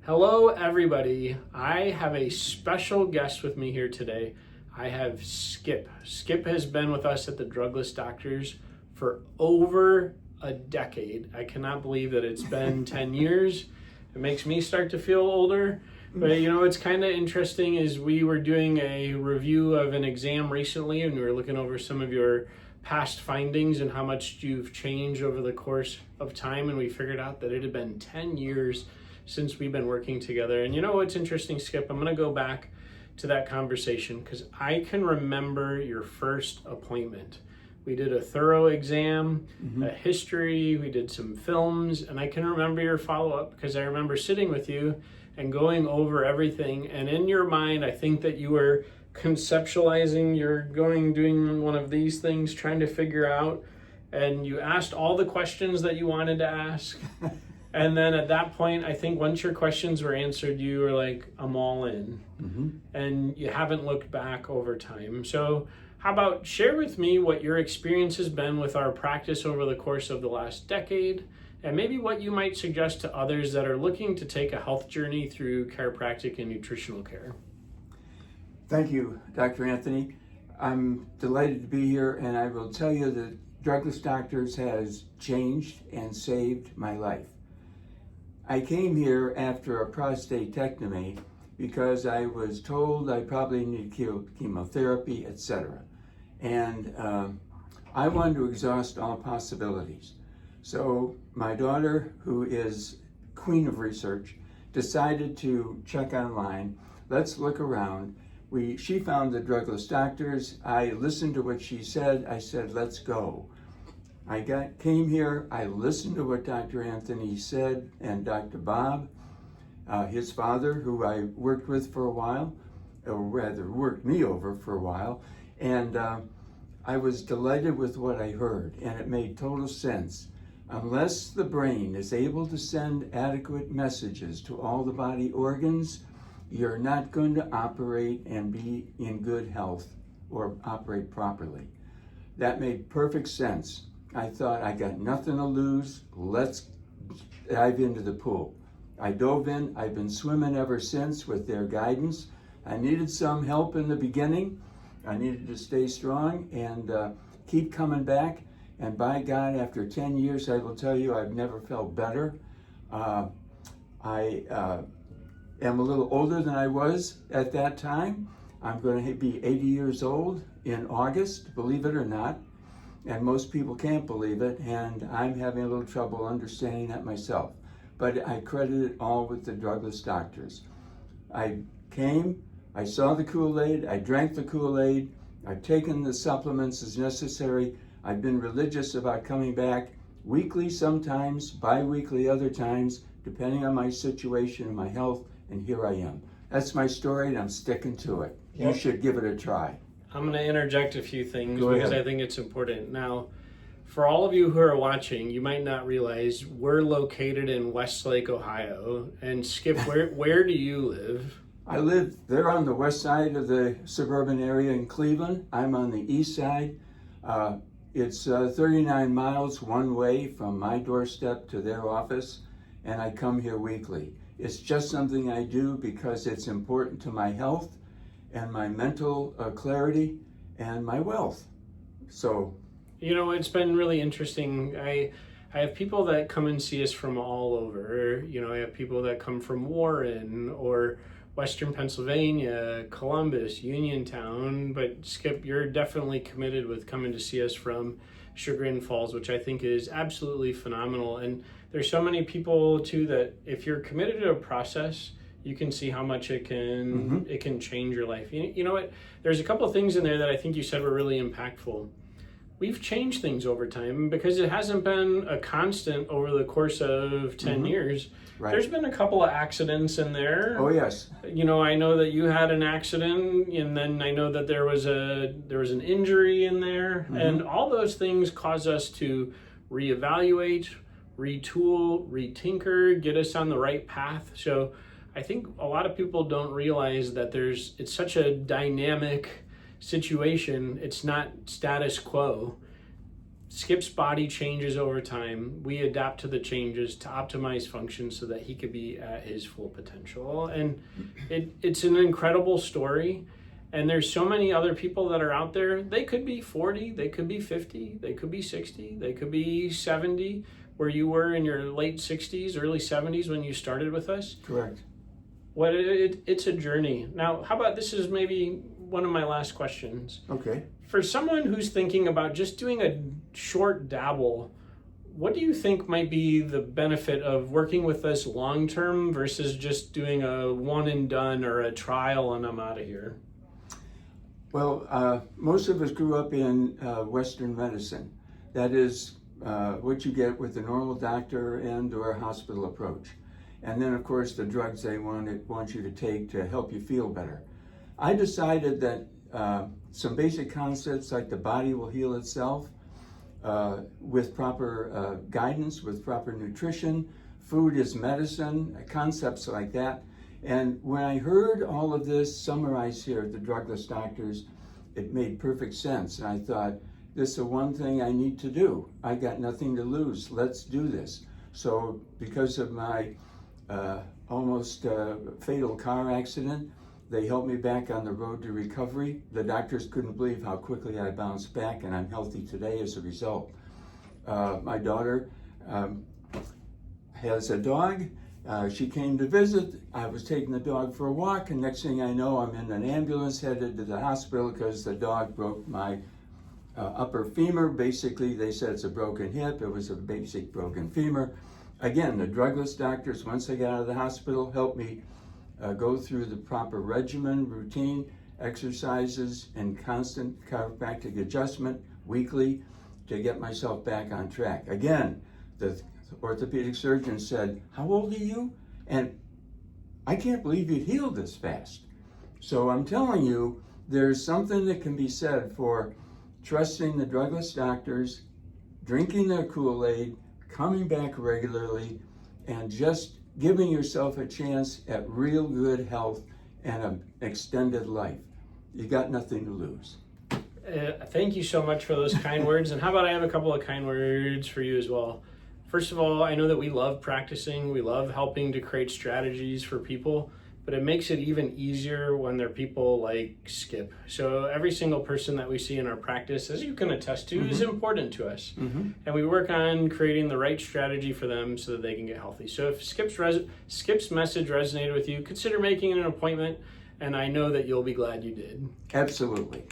Hello, everybody. I have a special guest with me here today. I have Skip. Skip has been with us at the Drugless Doctors for over a decade. I cannot believe that it's been 10 years. It makes me start to feel older. But you know, what's kind of interesting is we were doing a review of an exam recently, and we were looking over some of your past findings and how much you've changed over the course of time, and we figured out that it had been 10 years since we've been working together. And you know what's interesting, Skip? I'm going to go back to that conversation because I can remember your first appointment. We did a thorough exam, a history, we did some films, and I can remember your follow-up because I remember sitting with you and going over everything. And in your mind, I think that you were conceptualizing, you're doing one of these things, trying to figure out, and you asked all the questions that you wanted to ask. And then at that point, I think once your questions were answered, you were like, I'm all in. And you haven't looked back over time. So how about share with me what your experience has been with our practice over the course of the last decade, and maybe what you might suggest to others that are looking to take a health journey through chiropractic and nutritional care. Thank you, Dr. Anthony. I'm delighted to be here, and I will tell you that Drugless Doctors has changed and saved my life. I came here after a prostatectomy because I was told I probably needed chemotherapy, etc. And I wanted to exhaust all possibilities. So my daughter, who is queen of research, decided to check online. Let's look around. She found the Drugless Doctors. I listened to what she said. I said, let's go. Came here, I listened to what Dr. Anthony said, and Dr. Bob, his father, who I worked with for a while, or rather worked me over for a while, and I was delighted with what I heard, and it made total sense. Unless the brain is able to send adequate messages to all the body organs, you're not going to operate and be in good health or operate properly. That made perfect sense. I thought, I got nothing to lose, let's dive into the pool. I dove in, I've been swimming ever since with their guidance. I needed some help in the beginning. I needed to stay strong and keep coming back. And by God, after 10 years, I will tell you, I've never felt better. I am a little older than I was at that time. I'm going to be 80 years old in August, believe it or not. And most people can't believe it, and I'm having a little trouble understanding that myself. But I credit it all with the Drugless Doctors. I came, I saw the Kool-Aid, I drank the Kool-Aid, I've taken the supplements as necessary. I've been religious about coming back weekly sometimes, bi-weekly other times, depending on my situation and my health, and here I am. That's my story, and I'm sticking to it. You should give it a try. I'm going to interject a few things because I think it's important. Now, for all of you who are watching, you might not realize we're located in Westlake, Ohio. And Skip, where do you live? I live there on the west side of the suburban area in Cleveland. I'm on the east side. It's 39 miles one way from my doorstep to their office, and I come here weekly. It's just something I do because it's important to my health and my mental clarity and my wealth. So, you know, it's been really interesting. I have people that come and see us from all over. You know, I have people that come from Warren or Western Pennsylvania, Columbus, Uniontown. But Skip, you're definitely committed with coming to see us from Chagrin Falls, which I think is absolutely phenomenal. And there's so many people too that if you're committed to a process, you can see how much it can change your life. You know what? There's a couple of things in there that I think you said were really impactful. We've changed things over time because it hasn't been a constant over the course of 10 years. Right. There's been a couple of accidents in there. Oh yes. You know, I know that you had an accident, and then I know that there was an injury in there, and all those things cause us to reevaluate, retool, retinker, get us on the right path. So I think a lot of people don't realize that it's such a dynamic situation. It's not status quo. Skip's body changes over time. We adapt to the changes to optimize function so that he could be at his full potential. And it's an incredible story. And there's so many other people that are out there. They could be 40, they could be 50, they could be 60, they could be 70, where you were in your late 60s, early 70s when you started with us. Correct. It's a journey. Now, how about this is maybe one of my last questions. Okay. For someone who's thinking about just doing a short dabble, what do you think might be the benefit of working with us long term versus just doing a one and done or a trial and I'm out of here? Well, most of us grew up in Western medicine. That is what you get with a normal doctor and or a hospital approach. And then, of course, the drugs they want you to take to help you feel better. I decided that some basic concepts like the body will heal itself with proper guidance, with proper nutrition, food is medicine, concepts like that. And when I heard all of this summarized here at the Drugless Doctors, it made perfect sense. And I thought, this is the one thing I need to do. I got nothing to lose. Let's do this. So because of my almost fatal car accident, they helped me back on the road to recovery. The doctors couldn't believe how quickly I bounced back, and I'm healthy today as a result. My daughter has a dog. She came to visit. I was taking the dog for a walk, and next thing I know, I'm in an ambulance headed to the hospital because the dog broke my upper femur. Basically, they said it's a broken hip. It was a basic broken femur. Again, the Drugless Doctors, once I got out of the hospital, helped me go through the proper regimen, routine, exercises, and constant chiropractic adjustment weekly to get myself back on track. Again, the orthopedic surgeon said, "How old are you?" And I can't believe you'd healed this fast. So I'm telling you, there's something that can be said for trusting the Drugless Doctors, drinking their Kool-Aid, coming back regularly, and just giving yourself a chance at real good health and an extended life. You got nothing to lose. Thank you so much for those kind words. And how about I have a couple of kind words for you as well. First of all, I know that we love practicing. We love helping to create strategies for people, but it makes it even easier when they're people like Skip. So every single person that we see in our practice, as you can attest to, is important to us. And we work on creating the right strategy for them so that they can get healthy. So if Skip's message resonated with you, consider making an appointment, and I know that you'll be glad you did. Absolutely.